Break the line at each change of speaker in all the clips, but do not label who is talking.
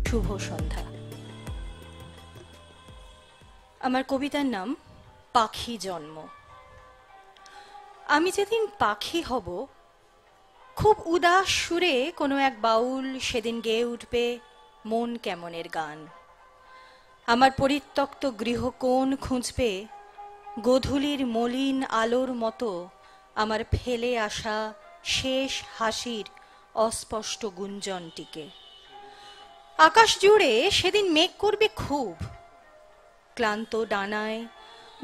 শুভ সন্ধ্যা। আমার কবিতার নাম পাখি জন্ম। আমি যেদিন পাখি হব, খুব উদাস সুরে কোনো এক বাউল সেদিন গেয়ে উঠবে মন কেমনের গান। আমার পরিত্যক্ত গৃহ কোণ খুঁজবে গোধূলির মলিন আলোর মতো আমার ফেলে আসা শেষ হাসির অস্পষ্ট গুঞ্জনটিকে। আকাশ জুড়ে সেদিন মেঘ করবে খুব, ক্লান্ত ডানায়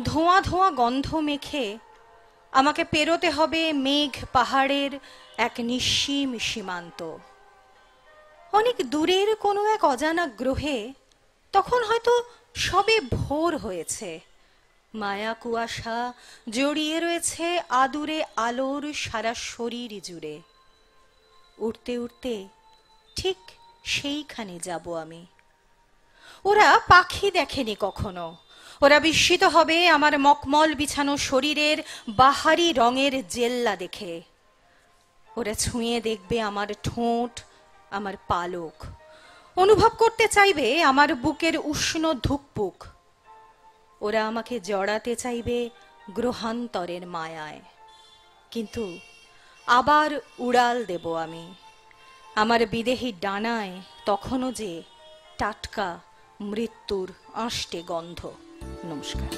ধোঁয়া ধোঁয়া গন্ধ মেখে আমাকে পেরোতে হবে মেঘ পাহাড়ের এক নিঃসীম সীমান্ত। অনেক দূরের কোনো এক অজানা গ্রহে তখন হয়তো সবে ভোর হয়েছে, মায়া কুয়াশা জড়িয়ে রয়েছে আদুরে আলোর সারা শরীর জুড়ে। উঠতে উঠতে ঠিক সেইখানে যাব আমি। ওরা পাখি দেখেনি কখনো, ওরা বিস্মিত হবে আমার মকমল বিছানো শরীরের বাহারি রঙের জেল্লা দেখে। ওরা ছুঁয়ে দেখবে আমার ঠোঁট, আমার পালক, অনুভব করতে চাইবে আমার বুকের উষ্ণ ধুকপুক। ওরা আমাকে জড়াতে চাইবে গ্রহান্তরের মায়ায়, কিন্তু আবার উড়াল দেব আমি। আমার বিদেহী ডানায় তখনও যে টাটকা মৃত্যুর আষ্টে গন্ধ। নমস্কার।